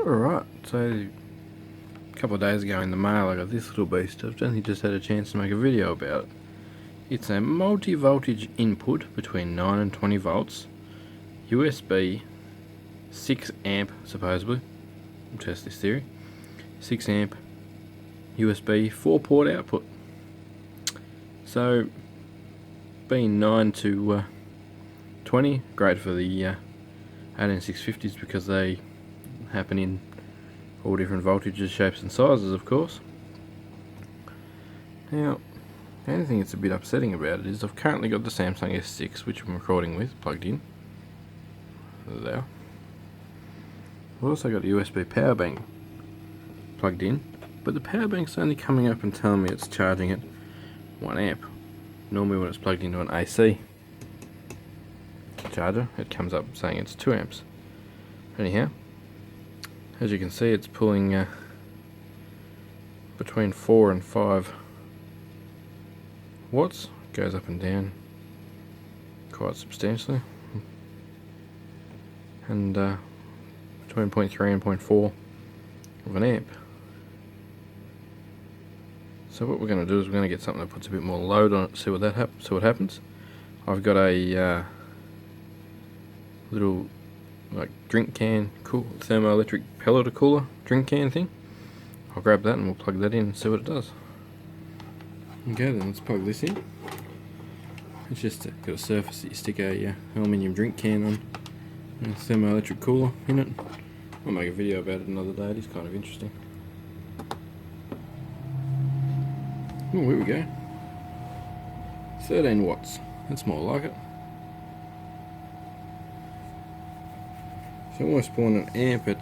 Alright, so a couple of days ago in the mail I got this little beast. I've only just had a chance to make a video about it. It's a multi-voltage input between 9 and 20 volts, USB, 6 amp supposedly, we'll test this theory, 6 amp, USB, 4 port output. So, being 9 to 20, great for the 18650s because they happen in all different voltages, shapes and sizes, of course. Now, the only thing that's a bit upsetting about it is I've currently got the Samsung S6, which I'm recording with, plugged in. There. I've also got a USB power bank plugged in, but the power bank's only coming up and telling me it's charging at 1 amp. Normally when it's plugged into an AC charger, it comes up saying it's 2 amps. Anyhow, as you can see, it's pulling between 4 and 5 watts. Goes up and down quite substantially, and between 0.3 and 0.4 of an amp. So what we're going to do is we're going to get something that puts a bit more load on it, see what happens. I've got a little like drink can, cool thermoelectric pelleter cooler drink can thing. I'll grab that and we'll plug that in and see what it does. Okay, then let's plug this in. It's just got a surface that you stick a aluminium drink can on, and a thermoelectric cooler in it. I'll make a video about it another day. It is kind of interesting. Oh, here we go. 13 watts. That's more like it. So almost pulling an amp at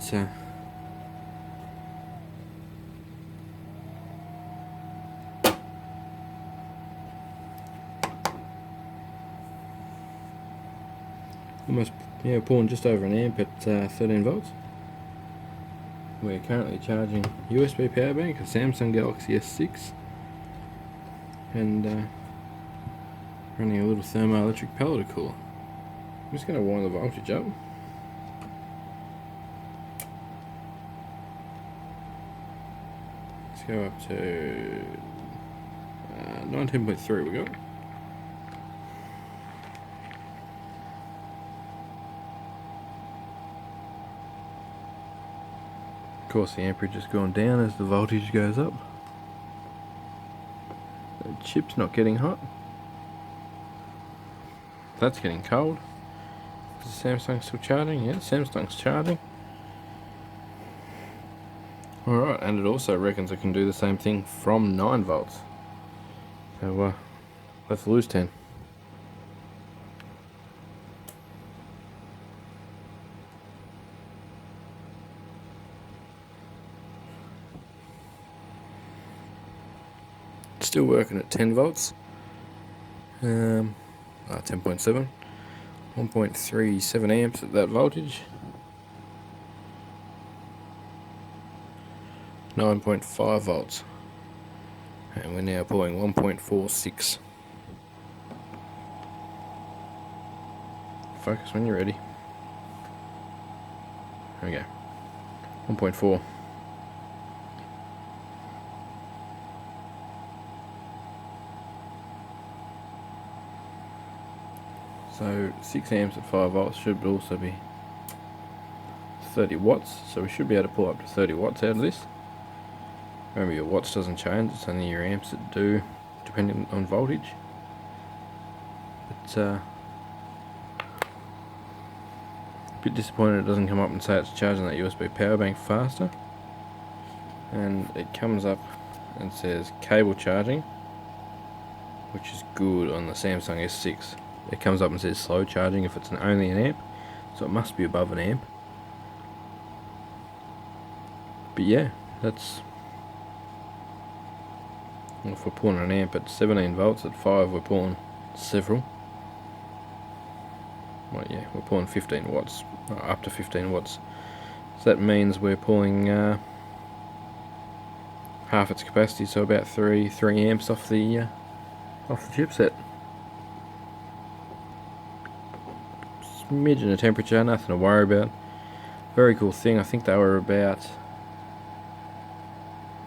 pulling just over an amp at 13 volts. We're currently charging USB power bank, a Samsung Galaxy S6, and running a little thermoelectric pelleter cooler. I'm just going to wind the voltage up. Let's go up to 19.3 we got. Of course the amperage is going down as the voltage goes up. The chip's not getting hot. That's getting cold. Is the Samsung still charging? Yeah, Samsung's charging. Alright, and it also reckons it can do the same thing from 9 volts. So let's lose 10. Still working at 10 volts. 10.7. 1.37 amps at that voltage. 9.5 volts. And we're now pulling 1.46. Focus when you're ready. There we go. 1.4. So 6 amps at 5 volts should also be 30 watts. So we should be able to pull up to 30 watts out of this. Remember, your watts doesn't change, it's only your amps that do, depending on voltage. But a bit disappointed it doesn't come up and say it's charging that USB power bank faster. And it comes up and says cable charging, which is good on the Samsung S6. It comes up and says slow charging if it's only an amp, so it must be above an amp. But yeah, that's... if we're pulling an amp at 17 volts, at 5 we're pulling several. Well, yeah, we're pulling 15 watts, up to 15 watts. So that means we're pulling half its capacity, so about 3 amps off the chipset. Smidgen of temperature, nothing to worry about. Very cool thing. I think they were about,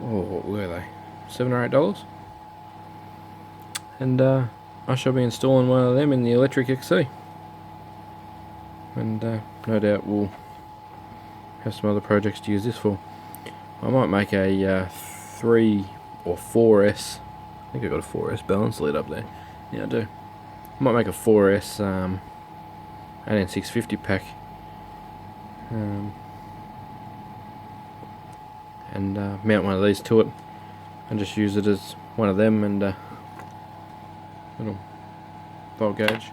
oh, what were they? $7 or $8. And I shall be installing one of them in the electric XC. And no doubt we'll have some other projects to use this for. I might make a 3 or 4S. I think I got a 4S balance lead up there. Yeah, I do. I might make a 4S 18650 pack. And mount one of these to it and just use it as one of them, and little volt gauge,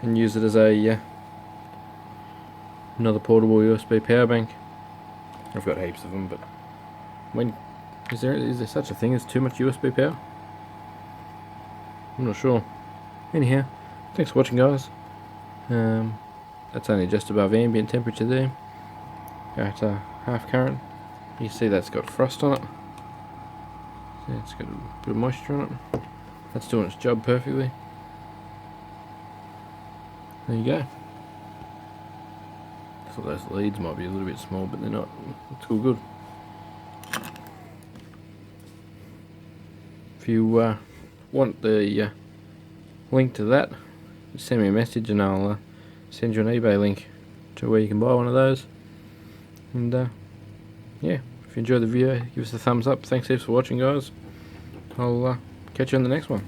and use it as a another portable USB power bank. I've got heaps of them, but when is there such a thing as too much USB power? I'm not sure. Anyhow, thanks for watching, guys. That's only just above ambient temperature there at half current. You see that's got frost on it. See, it's got a bit of moisture on it. That's doing its job perfectly. There you go. I thought those leads might be a little bit small, but they're not. It's all good. If you want the link to that, just send me a message and I'll send you an eBay link to where you can buy one of those. And yeah, if you enjoyed the video, give us a thumbs up. Thanks heaps for watching, guys. I'll catch you on the next one.